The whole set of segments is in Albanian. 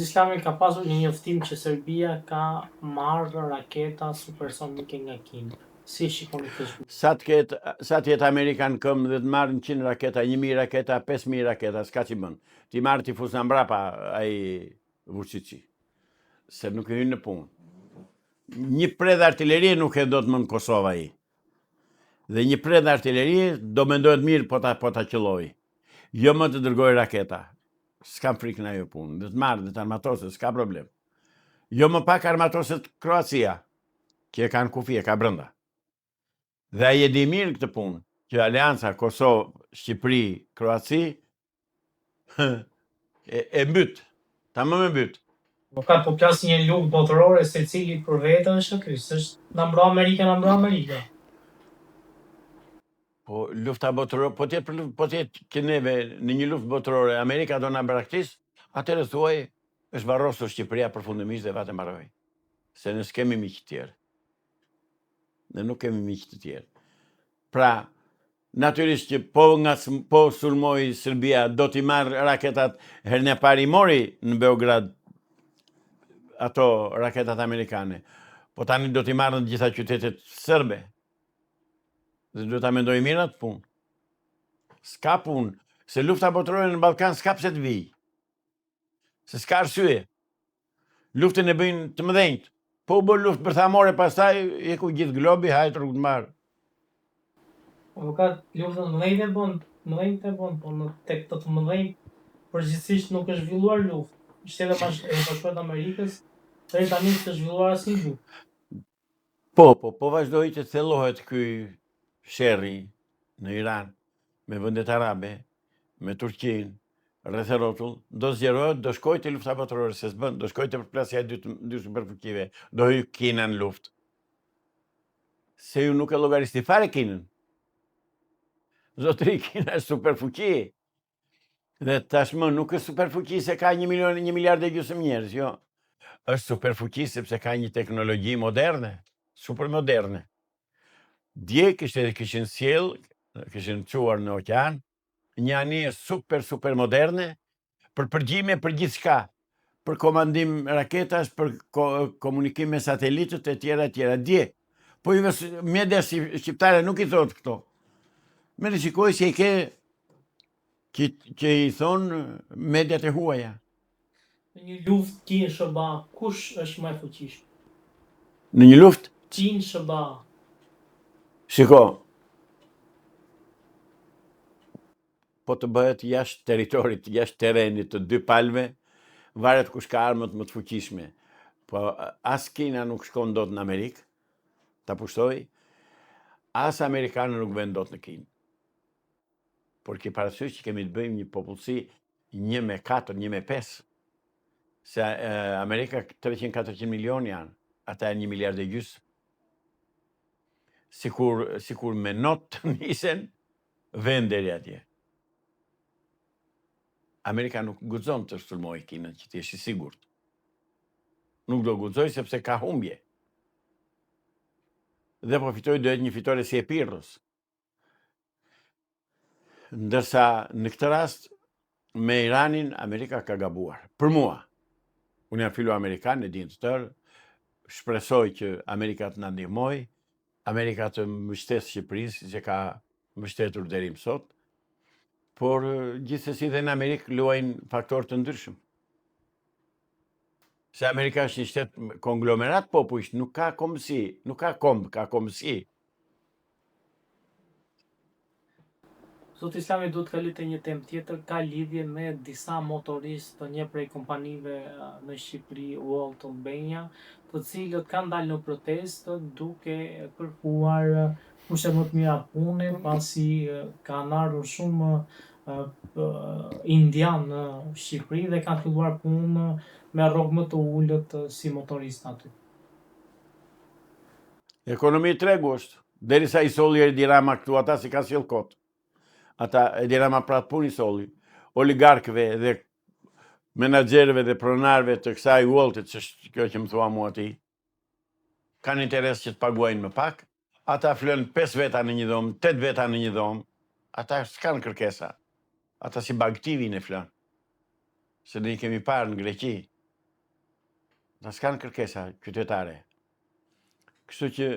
Islami ka pasur një njoftim që Serbia ka marrë raketa supersonike nga Kina. Si shikoni këtë zhvillim? Sa të jetë Amerika në këmbë dhe të marrë 100 raketa, 1000 raketa, 5000 raketa, s'ka që bën. Ti marrë ti fusë në mbrapa ai Vučići, se nuk e hynë në punë. Një predh artillerie nuk e do të më në Kosovë ai. Dhe një predh artillerie do mendohet mirë po ta qëlloj. Jo më të dërgoj raketa. S'kam frikë në ajo punë. Dhe të marrë, dhe të armatose, s'ka problem. Jo më pak armatoset Kroacia, që e kanë kufi, e ka brënda. Dhe ai e di mirë këtë punë, që Alianca Kosovë, Shqipëri, Kroaci e mbyt. Ta më me mbyt. Ka po plas një luftë botërore secili për veten e shokrisë, është na mbro Amerika. Po lufta botërore, po tjetë që neve në një luftë botërore Amerika do na braktis, atëherë thuaj është varrosur Shqipëria përfundimisht dhe vatë mbaroi. Se ne s'kemi miq të tjerë. Ne nuk kemi miq të tjerë. Pra, natyrisht që po sulmoi Serbia, do t'i marrë raketat, herën e parë i mori në Beograd ato raketat amerikane. Po tani do t'i marrë në gjitha qytetet serbe. Dhe do t'a mendoj mirë atë punë. S'ka punë, se lufta botërore në Ballkan s'ka pse të vijë. Se s'ka arsye. Luftën e bëjnë të mëdhenjt. Po u bë luftë bërthamore, pastaj eku gjithë globi, hajt rrugë të mbarë. Po ka luftën mëdhenjt e bon, po në tek të mëdhenjt përgjithsisht nuk është zhvilluar luftë. Shtetet Bashkuara të Amerikës deri tani s'ka zhvilluar asnjë luftë. Po vazhdoi të thellohet ky sherrri në Iran me vendet arabe, me Turqinë, rreth e rrotull, do zgjerohet, do shkojë te lufta botërore, se s'bën, do shkojë te përplasja e dy superfuqive, do hyj Kina në luftë. Se ju nuk e llogaristi fare Kinën. Zotëri, Kina është superfuqi. Dhe tashmë nuk është superfuqi se ka 1 miliard e gjysmë njerëz, jo. Është superfuqi sepse ka një teknologji moderne, super moderne. Dje kishin sjell, kishin çuar në oqean, një anije super moderne për përgjime për gjithçka, për komandim raketash, për komunikim me satelitët e tjera. Dje. Po media shqiptare nuk i thot këto. Me rishikoj se i ke që i thonë mediat e huaja. Në një luftë Kinë-SBA, kush është më i fuqishëm? Në një luftë? Kinë-SBA. Shiko, po të bëhet jashtë territorit, jashtë terrenit të dy palëve, varet kush ka armët më të fuqishme. Po as Kina nuk shkon dot në Amerikë, ta pushtoj, as Amerikanë nuk vën dot në Kinë. Por ke parasysh që kemi të bëjmë një popullsi 1/4, 1/5. Se Amerika 300-400 milion janë, ata janë 1 miliard e gjysmë. Sikur me not të nisen, vend deri atje. Amerika nuk guxon të sulmojë Kinën, që t'jesh i sigurt. Nuk do guxoj sepse ka humbje. Dhe po fitoj do jetë një fitore si e Pirrës. Ndërsa në këtë rast me Iranin Amerika ka gabuar. Për mua. Unë jam filo-amerikan, e din të tërë, shpresoj që Amerika të na ndihmoj, Amerika të mbështet Shqipërisë, që ka mbështetur deri më sot, por gjithsesi dhe në Amerikë luajnë faktorë të ndryshëm. Se Amerika është një shtet konglomerat popujsh, nuk ka kombësi, nuk ka komb, ka kombësi. Zoti Islami duhet kaloj te një temë tjetër, ka lidhje me disa motoristë të një prej kompanive në Shqipëri, Walt Albania, të cilët kanë dalë në protestë duke kërkuar kushte më të mira pune, pasi kanë ardhur shumë indian në Shqipëri dhe kanë filluar punë me rrogë më të ulët si motoristë aty. Ekonomi tregu është, derisa i solli Edi Rama këtu, ata si ka sjell kot. Ata Edi Rama pratë pun i solli. Oligarkëve dhe menaxherëve dhe pronarëve të kësaj Waltit, që është kjo që më thua mua ti, kanë interes që të paguajnë më pak. Ata flën 5 veta në një dhomë, 8 veta në një dhomë. Ata s'kanë kërkesa. Ata si bagtivin e flën. Se ne i kemi parë në Greqi. Ta s'kanë kërkesa qytetare. Kështu që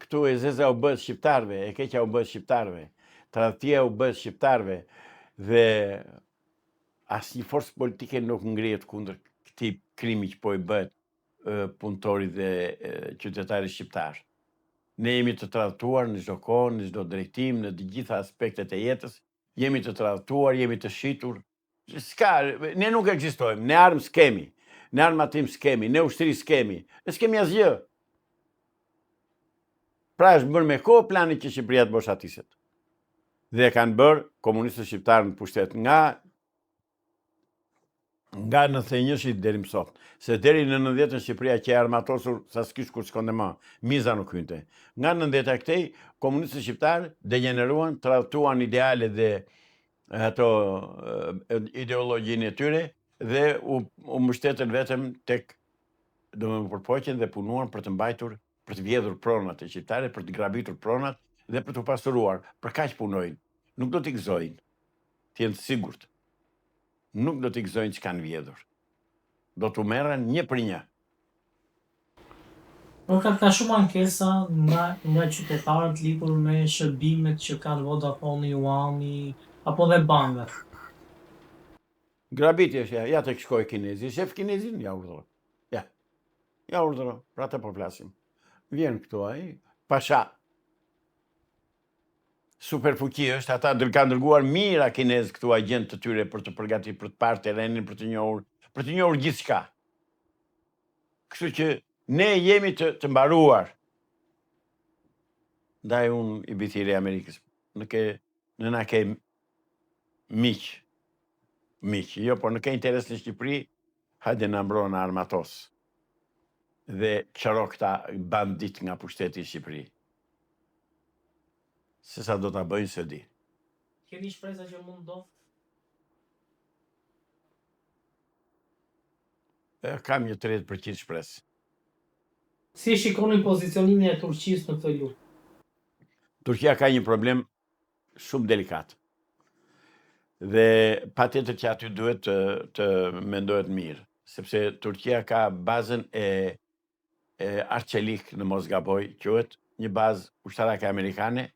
këtu e zeza u bët shqiptarve, e keqja u bët shqiptarve, tradhtia u bët shqiptarve dhe asnjë forcë politike nuk ngrihet kundër këtij krimi që po i bëhet punëtorit dhe qytetarit shqiptar. Ne jemi të tradhtuar në çdo kohë, në çdo drejtim, në të gjitha aspektet e jetës, jemi të tradhtuar, jemi të shitur. Ne nuk ekzistojmë, ne armë s'kemi, ne armatim s'kemi, ne ushtri s'kemi, ne s'kemi asgjë. Pra është bërë me kohë plani që Shqipëria të boshatiset. Dhe kanë bërë komunistët shqiptarë në pushtet nga 91-shit deri më sot. Se deri në 90-ën Shqipëria që e armatosur sa s'kish kur shkonte më, miza nuk hynte. Nga 90-a këtej, komunistët shqiptarë degeneruan, tradhtuan ideale dhe ato ideologjinë e tyre dhe u mbështetën vetëm tek përpoqjen dhe punuan për të mbajtur, për të vjedhur pronat e shqiptare, për të grabitur pronat dhe për të pasuruar. Për kaq punojnë. Nuk do t'i gëzojnë. Të jenë të sigurt. Nuk do t'i gëzojnë që kanë vjedhur. Do t'u merren një për një. Por ka shumë ankesa nga qytetarët lidhur me shërbimet që kanë Vodafone, Uani apo dhe bankat. Grabitje është, ja tek shkoj kinezi, shef kinezin, ja urdhëro. Ja urdhëro, pra të po flasim. Vjen këtu ai, pasha. Superfuqi është, ata kanë dërguar mira kinez këtu agent të tyre për të përgatitur, për të parë terrenin, për të njohur gjithçka. Kështu që ne jemi të mbaruar. Ndaj unë i bitire Amerikës. Në na ke miq. Miq, jo, por në ke interes në Shqipëri, hajde na mbro në armatos. Dhe qëro këta bandit nga pushteti i Shqipëri. Se sa do t'a bëjnë se di. Keni shpresa që mund do? Kam një 30% shpresë. Si shikoni pozicionimin e Turqisë në këtë luftë? Turqia ka një problem shumë delikat. Dhe patjetër që aty duhet të mendohet mirë, sepse Turqia ka bazën e Arçelik në mos gaboj, quhet një bazë ushtarake amerikane,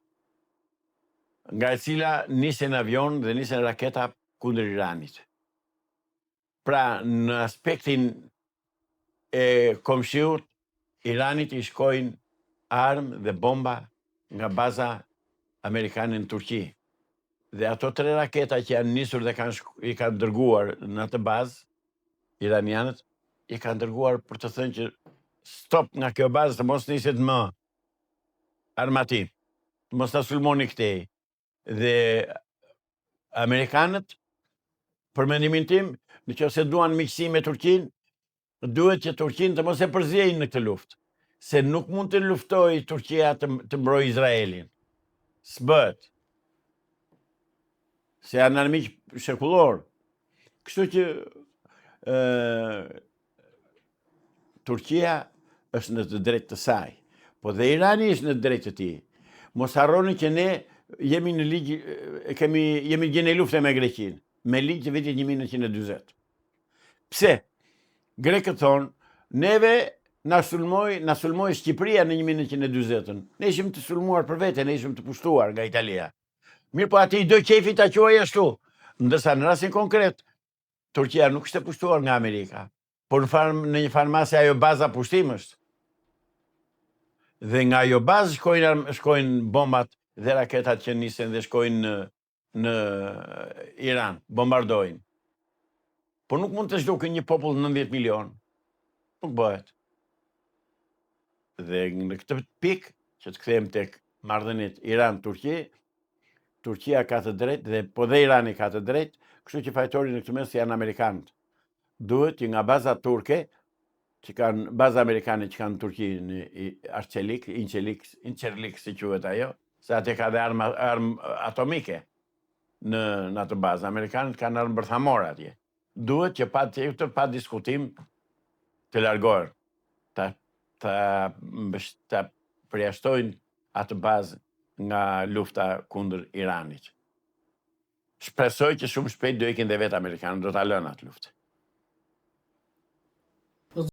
nga e cila nisen avion dhe nisen raketa kundër Iranit. Pra, në aspektin e komshiut, Iranit i shkojnë armë dhe bomba nga baza amerikane në Turqi. Dhe ato 3 raketa që janë nisur dhe i kanë dërguar në atë bazë, iranianët, i kanë dërguar për të thënë që stop nga kjo bazë, të mos niset më armatim, të mos ta sulmoni këtej. Dhe amerikanët, për mendimin tim, nëse duan miqësi me Turqinë, duhet që Turqinë të mos e përziejnë në këtë luftë, se nuk mund të luftojë Turqia të mbrojë Izraelin. S'bëhet. Se janë armiq shekullor. Kështu që Turqia është në të drejtë të saj, po dhe Irani është në të drejtë të tij. Mos harroni që ne jemi në ligj, jemi gjene lufte me Greqinë, me ligj të vitit 1940. Pse? Grekët thonë, neve na sulmoi Shqipëria në 1940-ën. Ne ishim të sulmuar për vete, ne ishim të pushtuar nga Italia. Mirë, po ati i do qefi ta quaj ashtu. Ndërsa në rastin konkret, Turqia nuk është e pushtuar nga Amerika, por në një farmase ajo baza pushtim është. Dhe nga ajo bazë shkojnë bombat dhe raketat që nisen dhe shkojnë në Iran, bombardojnë. Por nuk mund të zhdukë një popull 90 milion. Nuk bëhet. Dhe në këtë pikë, që të kthejmë tek marrëdhëniet Iran-Turqi, Turqia ka të drejtë dhe po dhe Irani ka të drejtë, kështu që fajtori në këtë mes janë amerikanët. Duhet që nga baza turke, që kanë baza amerikane që kanë në Turqi në Arçelik, Inçerlik si quhet ajo, se atë ka dhe armë atomike në atë bazë. Amerikanët kanë armë bërthamore atje. Duhet që pa diskutim të largohen, të përjashtojnë atë bazë nga lufta kundër Iranit. Shpresoj që shumë shpejt do ikin dhe vetë Amerikanët, do ta lënë atë luftë.